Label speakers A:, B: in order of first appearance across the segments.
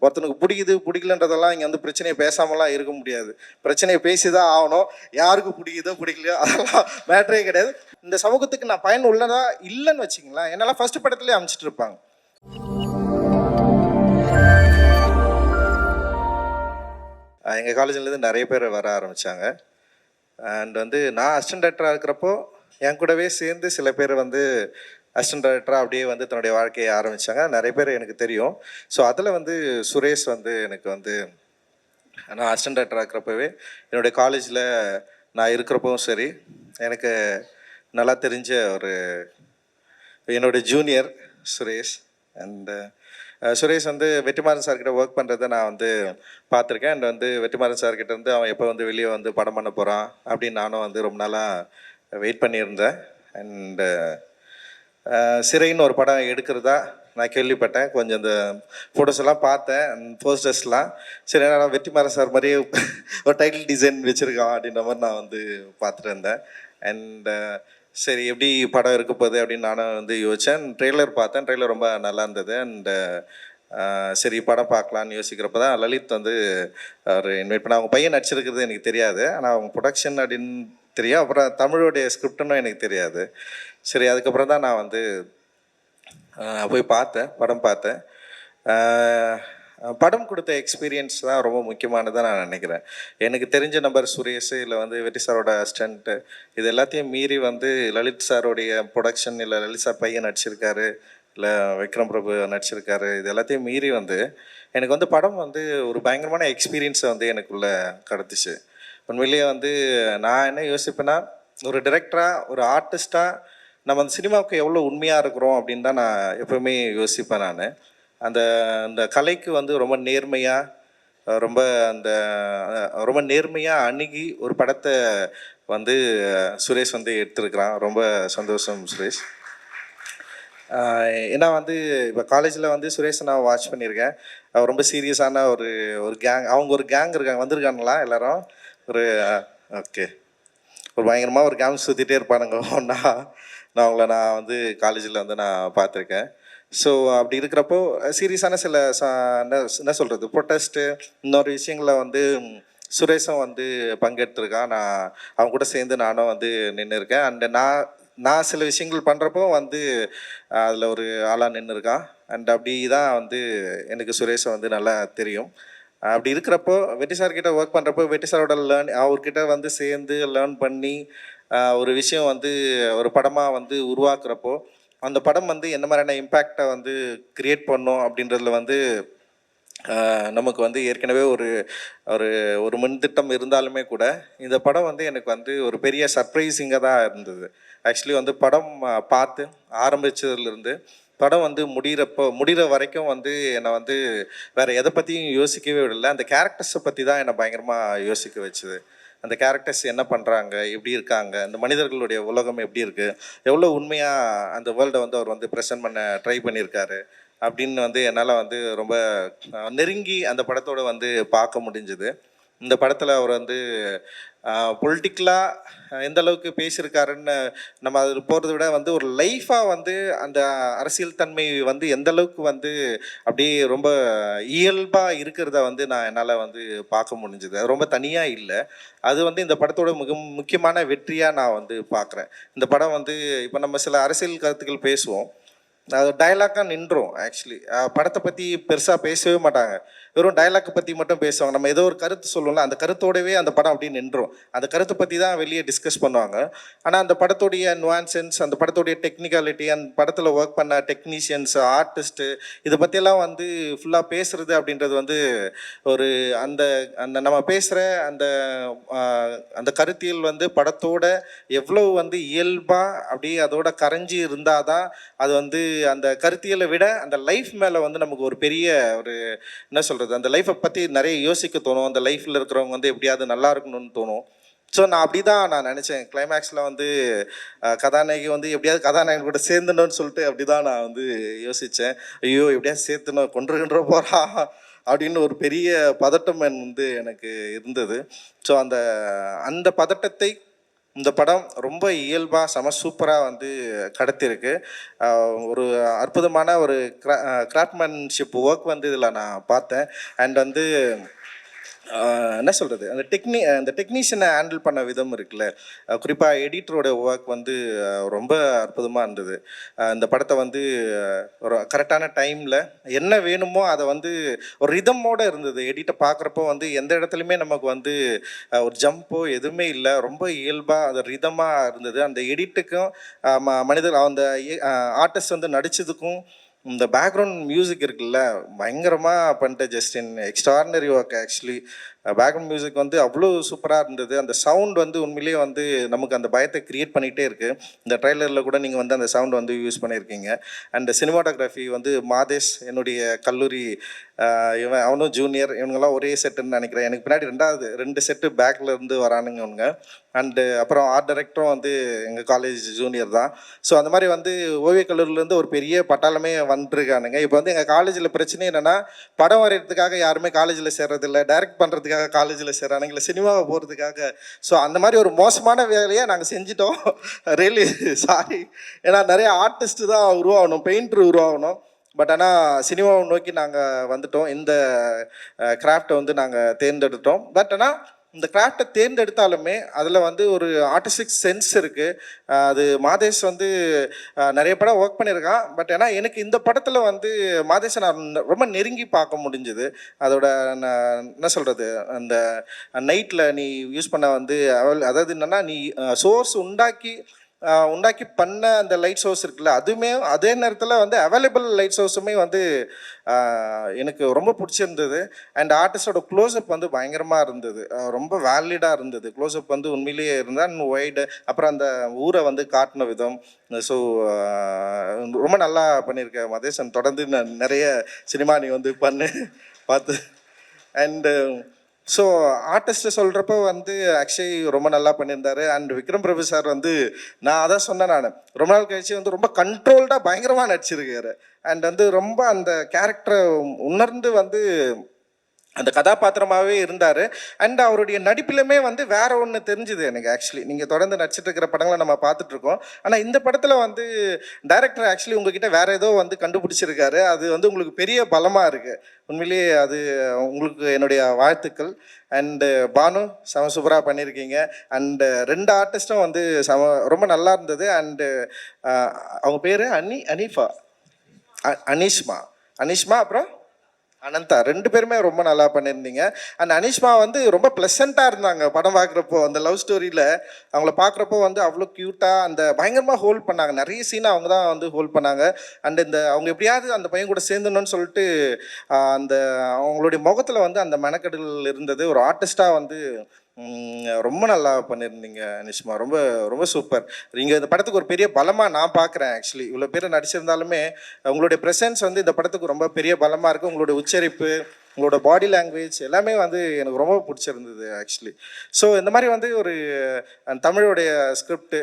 A: ஒருத்தனுக்கு பிடிக்குது பிடிக்கலன்றதெல்லாம் இங்கே வந்து பிரச்சனையை பேசாமலாம் இருக்க முடியாது. பிரச்சனையை பேசி தான் ஆகணும். யாருக்கு பிடிக்குதோ பிடிக்கலையோ அதெல்லாம் மேட்டரே கிடையாது. இந்த சமூகத்துக்கு நான் பயன் உள்ளதா இல்லைன்னு வச்சிங்களேன், என்னெல்லாம் ஃபர்ஸ்ட் படத்துலேயே அமைச்சிட்டு இருப்பாங்க. எங்கள் காலேஜ்லேருந்து நிறைய பேர் வர ஆரம்பித்தாங்க. அண்ட் வந்து நான் அசிஸ்டன்ட் டைரக்டராக இருக்கிறப்போ என் கூடவே சேர்ந்து சில பேர் வந்து அசிஸ்டன்ட் டைரக்டராக அப்படியே வந்து தன்னுடைய வாழ்க்கையை ஆரம்பித்தாங்க. நிறைய பேர் எனக்கு தெரியும். ஸோ அதில் வந்து சுரேஷ் வந்து எனக்கு வந்து நான் அசிஸ்டன்ட் டைரக்டராக இருக்கிறப்பவே என்னுடைய காலேஜில் நான் இருக்கிறப்பவும் சரி, எனக்கு நல்லா தெரிஞ்ச ஒரு என்னுடைய ஜூனியர் சுரேஷ். அண்டு சுரேஷ் வந்து வெற்றிமாறன் சார்கிட்ட ஒர்க் பண்ணுறதை நான் வந்து பார்த்துருக்கேன். அண்ட் வந்து வெற்றிமாறன் சார்கிட்ட இருந்து அவன் எப்போ வந்து வெளியே வந்து படம் பண்ண போகிறான் அப்படின்னு நானும் வந்து ரொம்ப நாளாக வெயிட் பண்ணியிருந்தேன். அண்டு சிறைன்னு ஒரு படம் எடுக்கிறதா நான் கேள்விப்பட்டேன். கொஞ்சம் இந்த ஃபோட்டோஸ் எல்லாம் பார்த்தேன், போஸ்டர்ஸ்லாம். சரி, நான் வெற்றிமாறன் சார் மாதிரியே ஒரு டைட்டில் டிசைன் வச்சுருக்கான் அப்படின்ற மாதிரி நான் வந்து பார்த்துட்டு இருந்தேன். அண்டு சரி, எப்படி படம் இருக்க போகுது அப்படின்னு நானும் வந்து யோசித்தேன். ட்ரெய்லர் பார்த்தேன், ட்ரெய்லர் ரொம்ப நல்லா இருந்தது. அண்டு சரி படம் பார்க்கலான்னு யோசிக்கிறப்ப தான் லலித் வந்து அவர் இன்வைட் பண்ண. அவங்க பையன் நடிச்சிருக்கிறது எனக்கு தெரியாது, ஆனால் அவங்க ப்ரொடக்ஷன் அப்படின்னு தெரியும். அப்புறம் தமிழோடைய ஸ்கிரிப்டுன்னு எனக்கு தெரியாது. சரி, அதுக்கப்புறம் தான் நான் வந்து போய் பார்த்தேன், படம் பார்த்தேன். படம் கொடுத்த எக்ஸ்பீரியன்ஸ் தான் ரொம்ப முக்கியமானதாக நான் நினைக்கிறேன். எனக்கு தெரிஞ்ச நம்பர் சுரேஷ், இல்லை வந்து வெற்றி சாரோட அசிஸ்டண்ட்டு, இது எல்லாத்தையும் மீறி வந்து லலித் சாரோடைய ப்ரொடக்ஷன், இல்லை லலித் சார் பையன் நடிச்சிருக்காரு, இல்லை விக்ரம் பிரபு நடிச்சிருக்காரு, இது எல்லாத்தையும் மீறி வந்து எனக்கு வந்து படம் வந்து ஒரு பயங்கரமான எக்ஸ்பீரியன்ஸை வந்து எனக்குள்ளே கடத்துச்சு. உண்மையிலேயே வந்து நான் என்ன யோசிப்பேன்னா, ஒரு டிரெக்டராக, ஒரு ஆர்டிஸ்ட்டாக நம்ம அந்த சினிமாவுக்கு எவ்வளோ உண்மையாக இருக்கிறோம் அப்படின்னு தான் நான் எப்போவுமே யோசிப்பேன். நான் அந்த கலைக்கு வந்து ரொம்ப நேர்மையாக அணுகி ஒரு படத்தை வந்து சுரேஷ் வந்து எடுத்திருக்கிறான். ரொம்ப சந்தோஷம் சுரேஷ். ஏன்னா வந்து இப்போ காலேஜில் வந்து சுரேஷை நான் வாட்ச் பண்ணியிருக்கேன். அவர் ரொம்ப சீரியஸான ஒரு கேங், அவங்க ஒரு கேங் இருக்காங்க, வந்திருக்காங்களா எல்லோரும்? ஓகே, ஒரு பயங்கரமாக ஒரு கேங் சுற்றிட்டே இருப்பானுங்க ஒன்றா. நான் வந்து காலேஜில் வந்து நான் பார்த்துருக்கேன். ஸோ அப்படி இருக்கிறப்போ சீரியஸான சில என்ன சொல்கிறது, ப்ரொட்டஸ்ட்டு, இன்னொரு விஷயங்களில் வந்து சுரேஷும் வந்து பங்கெடுத்துருக்கான். நான் அவங்க கூட சேர்ந்து நானும் வந்து நின்று இருக்கேன். அண்டு நான் சில விஷயங்கள் பண்ணுறப்போ வந்து அதில் ஒரு ஆளாக நின்று இருக்கான். அண்ட் அப்படி தான் வந்து எனக்கு சுரேஷை வந்து நல்லா தெரியும். அப்படி இருக்கிறப்போ வெற்றி சார்கிட்ட ஒர்க் பண்ணுறப்போ, வெற்றி சாரோட அவர்கிட்ட வந்து சேர்ந்து லேர்ன் பண்ணி ஒரு விஷயம் வந்து ஒரு படமாக வந்து உருவாக்குறப்போ, அந்த படம் வந்து என்ன மாதிரியான இம்பேக்டை வந்து க்ரியேட் பண்ணும் அப்படின்றதுல வந்து நமக்கு வந்து ஏற்கனவே ஒரு ஒரு ஒரு முன்திட்டம் இருந்தாலுமே கூட இந்த படம் வந்து எனக்கு வந்து ஒரு பெரிய சர்ப்ரைசிங்காக தான் இருந்தது. ஆக்சுவலி வந்து படம் பார்த்து ஆரம்பித்ததுலேருந்து படம் வந்து முடிகிற வரைக்கும் வந்து என்னை வந்து வேறு எதை பற்றியும் யோசிக்கவே விடலை. அந்த கேரக்டர்ஸை பற்றி தான் என்னை பயங்கரமாக யோசிக்க வச்சுது. அந்த கேரக்டர்ஸ் என்ன பண்ணுறாங்க, எப்படி இருக்காங்க, அந்த மனிதர்களுடைய உலகம் எப்படி இருக்குது, எவ்வளோ உண்மையாக அந்த வேர்ல்டை வந்து அவர் வந்து ப்ரெசென்ட் பண்ண ட்ரை பண்ணியிருக்காரு அப்படின்னு வந்து என்னால் வந்து ரொம்ப நெருங்கி அந்த படத்தோடு வந்து பார்க்க முடிஞ்சுது. இந்த படத்தில் அவர் வந்து பொலிட்டிக்கலாக எந்த அளவுக்கு பேசியிருக்காருன்னு நம்ம அதில் போகிறத விட வந்து ஒரு லைஃபாக வந்து அந்த அரசியல் தன்மை வந்து எந்த அளவுக்கு வந்து அப்படியே ரொம்ப இயல்பாக இருக்கிறத வந்து நான் என்னால் வந்து பார்க்க முடிஞ்சுது. அது ரொம்ப தனியாக இல்லை, அது வந்து இந்த படத்தோட மிக முக்கியமான வெற்றியாக நான் வந்து பார்க்குறேன். இந்த படம் வந்து இப்போ நம்ம சில அரசியல் கருத்துக்கள் பேசுவோம், அது டைலாக்காக நின்றோம். ஆக்சுவலி படத்தை பற்றி பெருசாக பேசவே மாட்டாங்க, வெறும் டைலாக்கை பற்றி மட்டும் பேசுவாங்க. நம்ம ஏதோ ஒரு கருத்து சொல்லணும்ல, அந்த கருத்தோடவே அந்த படம் அப்படி நின்றோம். அந்த கருத்தை பற்றி தான் வெளியே டிஸ்கஸ் பண்ணுவாங்க. ஆனால் அந்த படத்தோடைய நுவான்சன்ஸ், அந்த படத்தோடைய டெக்னிக்காலிட்டி, அந்த படத்தில் ஒர்க் பண்ண டெக்னீஷியன்ஸ், ஆர்டிஸ்ட்டு, இதை பற்றியெல்லாம் வந்து ஃபுல்லாக பேசுகிறது அப்படின்றது வந்து ஒரு அந்த அந்த நம்ம பேசுகிற அந்த அந்த கருத்தியல் வந்து படத்தோட எவ்வளோ வந்து இயல்பாக அப்படியே அதோட கரைஞ்சி இருந்தால் தான் அது வந்து அந்த கருத்தியலை விட அந்த லைஃப் மேலே வந்து நமக்கு ஒரு பெரிய ஒரு என்ன சொல்கிறது, அந்த லைஃப்பை பற்றி நிறைய யோசிக்க தோணும். அந்த லைஃப்பில் இருக்கிறவங்க வந்து எப்படியாவது நல்லா இருக்கணும்னு தோணும். ஸோ நான் அப்படி தான் நான் நினச்சேன். கிளைமேக்ஸில் வந்து கதாநாயகி வந்து எப்படியாவது கதாநாயகன் கூட சேர்ந்துடணும்னு சொல்லிட்டு அப்படி தான் நான் வந்து யோசித்தேன். ஐயோ எப்படியாவது சேர்த்துணும், கொன்று போகிறா அப்படின்னு ஒரு பெரிய பதட்டம் வந்து எனக்கு இருந்தது. ஸோ அந்த பதட்டத்தை இந்த படம் ரொம்ப இயல்பாக சூப்பராக வந்து கடத்திருக்கு. ஒரு அற்புதமான ஒரு கிராஃப்ட்மேன்ஷிப் ஒர்க் வந்து இதில் நான் பார்த்தேன். அண்ட் வந்து என்ன சொல்கிறது, அந்த டெக்னீஷியனை ஹேண்டில் பண்ண விதம் இருக்குல்ல, குறிப்பாக எடிட்டரோட ஒர்க் வந்து ரொம்ப அற்புதமாக இருந்தது. இந்த படத்தை வந்து ஒரு கரெக்டான டைமில் என்ன வேணுமோ அதை வந்து ஒரு ரிதமோடு இருந்தது. எடிட்டை பார்க்குறப்போ வந்து எந்த இடத்துலையுமே நமக்கு வந்து ஒரு ஜம்போ எதுவுமே இல்லை, ரொம்ப இயல்பாக அது ரிதமாக இருந்தது. அந்த எடிட்டுக்கும் மனிதர் அந்த ஆர்டிஸ்ட் வந்து நடித்ததுக்கும் இந்த பேக்ரவுண்ட் மியூசிக் இருக்குல்ல, பயங்கரமாக பண்ணிட்டு Justin extraordinary work actually. Background music வந்து அவ்வளோ சூப்பராக இருந்தது. அந்த சவுண்ட் வந்து உண்மையிலேயே வந்து நமக்கு அந்த பயத்தை க்ரியேட் பண்ணிகிட்டே இருக்குது. இந்த ட்ரைலரில் கூட நீங்கள் வந்து அந்த சவுண்ட் வந்து யூஸ் பண்ணியிருக்கீங்க. அண்ட் சினிமாட்டோகிராஃபி வந்து மாதேஷ், என்னுடைய கல்லூரி இவன், அவனும் ஜூனியர், இவங்கெல்லாம் ஒரே செட்டுன்னு நினைக்கிறேன். எனக்கு பின்னாடி 2 செட்டு பேக்கில் இருந்து வரானுங்க இவனுங்க. அண்டு அப்புறம் ஆர்ட் டைரக்டரும் வந்து எங்கள் காலேஜ் ஜூனியர் தான். ஸோ அந்த மாதிரி வந்து ஓவியக் கல்லூரிலேருந்து ஒரு பெரிய பட்டாளமே வந்துருக்கானுங்க. இப்போ வந்து எங்கள் காலேஜில் பிரச்சனை என்னென்னா, படம் வரைகிறதுக்காக யாருமே காலேஜில் சேர்றதில்லை, டைரக்ட் பண்ணுறதுக்காக காலேஜில் சேர்றானுங்க, இல்லை சினிமாவை போகிறதுக்காக. ஸோ அந்த மாதிரி ஒரு மோசமான வேலையை நாங்கள் செஞ்சிட்டோம். Really sorry. ஏன்னா நிறைய ஆர்டிஸ்ட்டு தான் உருவாகணும், பெயிண்டர் உருவாகணும். பட் ஆனால் சினிமாவை நோக்கி நாங்கள் வந்துட்டோம். இந்த கிராஃப்டை வந்து நாங்கள் தேர்ந்தெடுத்தோம். பட் ஆனால் இந்த கிராஃப்டை தேர்ந்தெடுத்தாலுமே அதில் வந்து ஒரு ஆர்டிஸ்டிக் சென்ஸ் இருக்குது. அது மாதேஷ் வந்து நிறைய படம் ஒர்க் பண்ணியிருக்கான். பட் ஏன்னா எனக்கு இந்த படத்தில் வந்து மாதேஷை நான் ரொம்ப நெருங்கி பார்க்க முடிஞ்சுது. அதோட என்ன சொல்கிறது, அந்த நைட்டில் நீ யூஸ் பண்ண வந்து அதாவது என்னென்னா, நீ சோர்ஸ் உண்டாக்கி பண்ண அந்த லைட் சோர்ஸ் இருக்குல்ல, அதுவுமே அதே நேரத்தில் வந்து அவைலபிள் லைட் சோர்ஸுமே வந்து எனக்கு ரொம்ப பிடிச்சிருந்தது. அண்ட் ஆர்டிஸ்டோட க்ளோஸ்அப் வந்து பயங்கரமாக இருந்தது, ரொம்ப வேலிடாக இருந்தது. க்ளோஸ்அப் வந்து உண்மையிலேயே இருந்தால் இன்னும் ஒய்டு. அப்புறம் அந்த ஊரை வந்து காட்டின விதம். ஸோ ரொம்ப நல்லா பண்ணியிருக்க மதேசன். தொடர்ந்து நிறைய சினிமா நீ வந்து பார்த்து. அண்டு ஸோ ஆர்டிஸ்ட்டை சொல்கிறப்ப வந்து அக்ஷய் ரொம்ப நல்லா பண்ணியிருந்தார். அண்ட் விக்ரம் பிரபு சார் வந்து, நான் அதான் சொன்னேன், நான் ரொம்ப நாள் கழிச்சு வந்து ரொம்ப கண்ட்ரோல்டாக பயங்கரமாக நடிச்சிருக்காரு. அண்ட் வந்து ரொம்ப அந்த கேரக்டரை உணர்ந்து வந்து அந்த கதாபாத்திரமாகவே இருந்தார். அண்ட் அவருடைய நடிப்பிலுமே வந்து வேற ஒன்று தெரிஞ்சுது எனக்கு. ஆக்சுவலி நீங்கள் தொடர்ந்து நடிச்சிட்டு இருக்கிற படங்களை நம்ம பார்த்துட்ருக்கோம். ஆனால் இந்த படத்தில் வந்து டைரக்டர் ஆக்சுவலி உங்ககிட்ட வேற ஏதோ வந்து கண்டுபிடிச்சிருக்காரு. அது வந்து உங்களுக்கு பெரிய பலமாக இருக்குது. உண்மையிலேயே அது உங்களுக்கு என்னுடைய வாழ்த்துக்கள். அண்டு பானு சூப்பராக பண்ணியிருக்கீங்க. அண்டு 2 ஆர்டிஸ்ட்டும் வந்து ரொம்ப நல்லா இருந்தது. அண்டு அவங்க பேர் அனீஷ்மா அப்புறம் அனந்தா, 2 பேருமே ரொம்ப நல்லா பண்ணியிருந்தீங்க. அண்ட் அனீஷ்மா வந்து ரொம்ப ப்ளசண்ட்டாக இருந்தாங்க படம் பார்க்குறப்போ. அந்த லவ் ஸ்டோரியில் அவங்கள பார்க்குறப்போ வந்து அவ்வளோ க்யூட்டாக அந்த பயங்கரமாக ஹோல்ட் பண்ணாங்க. நிறைய சீனை அவங்க தான் வந்து ஹோல்ட் பண்ணாங்க. அண்ட் அவங்க எப்படியாவது அந்த பையன் கூட சேர்ந்துடணும்னு சொல்லிட்டு அந்த அவங்களுடைய முகத்தில் வந்து அந்த மெனக்கெடல் இருந்தது. ஒரு ஆர்டிஸ்ட்டாக வந்து ரொம்ப நல்லா பண்ணியிருந்தீங்க அனிஷ்மா. ரொம்ப ரொம்ப சூப்பர். நீங்கள் இந்த படத்துக்கு ஒரு பெரிய பலமாக நான் பார்க்குறேன். ஆக்சுவலி இவ்வளோ பேர் நடிச்சிருந்தாலுமே உங்களுடைய ப்ரெசன்ஸ் வந்து இந்த படத்துக்கு ரொம்ப பெரிய பலமாக இருக்குது. உங்களுடைய உச்சரிப்பு, உங்களோட பாடி லாங்குவேஜ் எல்லாமே வந்து எனக்கு ரொம்ப பிடிச்சிருந்தது ஆக்சுவலி. ஸோ இந்த மாதிரி வந்து ஒரு தமிழுடைய ஸ்கிரிப்ட்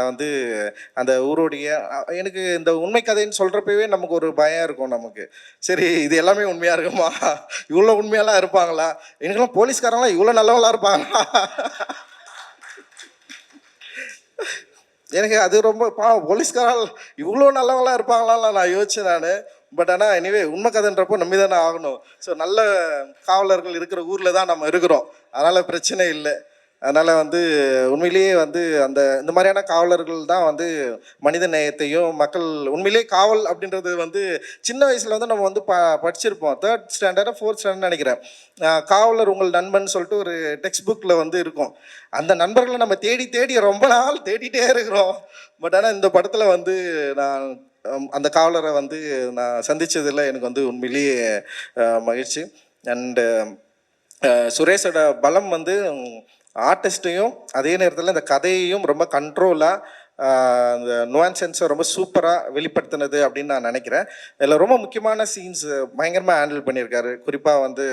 A: வந்து அந்த ஊருடைய எனக்கு இந்த உண்மை கதைன்னு சொல்கிறப்பவே நமக்கு ஒரு பயம் இருக்கும் நமக்கு. சரி, இது எல்லாமே உண்மையாக இருக்குமா, இவ்வளோ உண்மையெல்லாம் இருப்பாங்களா, எனக்கெல்லாம் போலீஸ்காரங்களாம் இவ்வளோ நல்லவங்களா இருப்பாங்களா, எனக்கு அது ரொம்ப போலீஸ்காரங்க இவ்வளோ நல்லவங்களாம் இருப்பாங்களாம் நான் யோசிச்சேன் நான். பட் ஆனால் எனிவே உண்மை கதைன்றப்போ நம்பி தானே ஆகணும். ஸோ நல்ல காவலர்கள் இருக்கிற ஊரில் தான் நம்ம இருக்கிறோம், அதனால் பிரச்சனை இல்லை. அதனால் வந்து உண்மையிலேயே வந்து இந்த மாதிரியான காவலர்கள் தான் வந்து மனித நேயத்தையும் மக்கள் உண்மையிலேயே காவல் அப்படின்றது வந்து சின்ன வயசில் வந்து நம்ம வந்து படிச்சிருப்போம். 3rd ஸ்டாண்டர்டாக 4th ஸ்டாண்டர்ட் நினைக்கிறேன். காவலர் உங்கள் நண்பன் சொல்லிட்டு ஒரு டெக்ஸ்ட் புக்கில் வந்து இருக்கும். அந்த நண்பர்களை நம்ம தேடி ரொம்ப நாள் தேடிட்டே இருக்கிறோம். பட் ஆனால் இந்த படத்தில் வந்து நான் அந்த காவலரை வந்து நான் சந்தித்ததில் எனக்கு வந்து உண்மையிலேயே மகிழ்ச்சி. அண்டு சுரேஷோட பலம் வந்து ஆர்டிஸ்ட்டையும் அதே நேரத்தில் இந்த கதையையும் ரொம்ப கண்ட்ரோலாக அந்த நுவான்சென்ஸை ரொம்ப சூப்பராக வெளிப்படுத்தினது அப்படின்னு நான் நினைக்கிறேன். இதில் ரொம்ப முக்கியமான சீன்ஸ் பயங்கரமாக ஹேண்டில் பண்ணியிருக்காரு. குறிப்பாக வந்து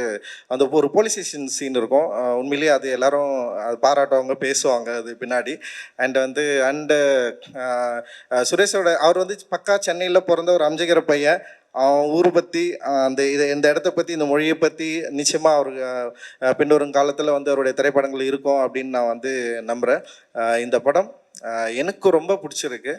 A: அந்த ஒரு போலீஸ் ஸ்டேஷன் சீன் இருக்கும். உண்மையிலேயே அது எல்லோரும் அது பாராட்டுவாங்க, பேசுவாங்க அது பின்னாடி. அண்டு சுரேஷோட அவர் வந்து பக்கா சென்னையில் பிறந்த ஒரு அம்ஜகிற பையன். ஊரை பற்றி அந்த இந்த இடத்த பற்றி இந்த மொழியை பற்றி நிச்சயமாக அவர் பின்வரும் காலத்தில் வந்து அவருடைய திரைப்படங்கள் இருக்கும் அப்படின்னு நான் வந்து நம்புகிறேன். இந்த படம் எனக்கு ரொம்ப பிடிச்சிருக்கு.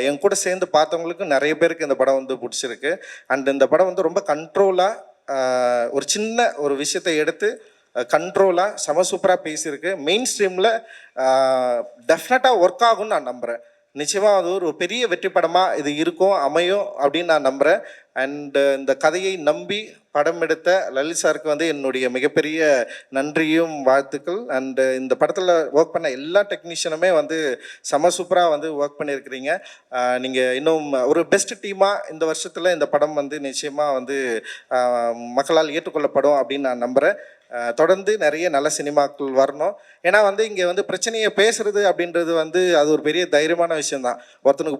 A: என் கூட சேர்ந்து பார்த்தவங்களுக்கு நிறைய பேருக்கு இந்த படம் வந்து பிடிச்சிருக்கு. அண்ட் இந்த படம் வந்து ரொம்ப கண்ட்ரோலாக ஒரு சின்ன ஒரு விஷயத்தை எடுத்து கண்ட்ரோலாக செம சூப்பராக பேசியிருக்கு. மெயின் ஸ்ட்ரீமில் டெஃபினட்டாக ஒர்க் ஆகும்னு நான் நம்புகிறேன். நிச்சயமாக அது ஒரு பெரிய வெற்றி படமாக இது இருக்கும், அமையும் அப்படின்னு நான் நம்புகிறேன். அண்டு இந்த கதையை நம்பி படம் எடுத்த லலித் சாருக்கு வந்து என்னுடைய மிகப்பெரிய நன்றியும் வாழ்த்துக்கள். அண்டு இந்த படத்தில் ஒர்க் பண்ண எல்லா டெக்னீஷியனுமே வந்து செம சூப்பராக வந்து ஒர்க் பண்ணியிருக்கிறீங்க. நீங்கள் இன்னும் ஒரு பெஸ்ட் டீமாக இந்த வருஷத்தில் இந்த படம் வந்து நிச்சயமாக வந்து மக்களால் ஏற்றுக்கொள்ளப்படும் அப்படின்னு நான் நம்புகிறேன். தொடர்ந்து நிறைய நல்ல சினிமாக்கள் வரணும். ஏன்னா வந்து இங்கே வந்து பிரச்சனையை பேசுறது அப்படின்றது வந்து அது ஒரு பெரிய தைரியமான விஷயந்தான். ஒருத்தனுக்கு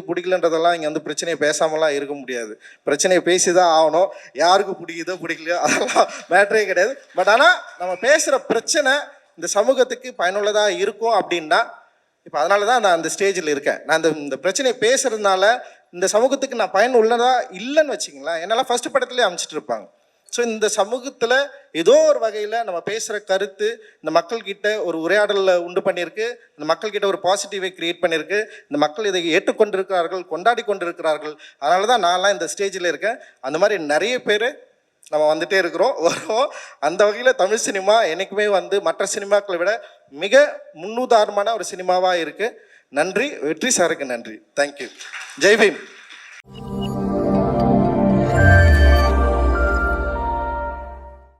A: பிடிக்கலன்றதெல்லாம் இங்கே வந்து பிரச்சனையை பேசாமலாம் இருக்க முடியாது. பிரச்சனையை பேசி தான் ஆகணும். யாருக்கு பிடிக்குதோ பிடிக்கலையோ அதெல்லாம் மேட்டரே கிடையாது. பட் ஆனால் நம்ம பேசுகிற பிரச்சனை இந்த சமூகத்துக்கு பயனுள்ளதாக இருக்கும் அப்படின்னா, இப்போ அதனால தான் நான் அந்த ஸ்டேஜில் இருக்கேன். நான் இந்த பிரச்சனையை பேசுறதுனால இந்த சமூகத்துக்கு நான் பயனுள்ளதாக இல்லைன்னு வச்சிங்களேன், என்னெல்லாம் ஃபர்ஸ்ட் படத்துலேயே அமைச்சிட்டு இருப்பாங்க. ஸோ இந்த சமூகத்தில் ஏதோ ஒரு வகையில் நம்ம பேசுகிற கருத்து இந்த மக்கள்கிட்ட ஒரு உரையாடலை உண்டு பண்ணியிருக்கு. இந்த மக்கள்கிட்ட ஒரு பாசிட்டிவை க்ரியேட் பண்ணியிருக்கு. இந்த மக்கள் இதை ஏற்றுக்கொண்டிருக்கிறார்கள், கொண்டாடி கொண்டிருக்கிறார்கள். அதனால தான் நான்லாம் இந்த ஸ்டேஜில் இருக்கேன். அந்த மாதிரி நிறைய பேர் நம்ம வந்துகிட்டே இருக்கிறோம், வரோம். அந்த வகையில் தமிழ் சினிமா என்றைக்குமே வந்து மற்ற சினிமாக்களை விட மிக முன்னுதாரணமான ஒரு சினிமாவாக இருக்குது. நன்றி. வெற்றி சாருக்கு நன்றி. தேங்க்யூ. ஜெய் பீம்.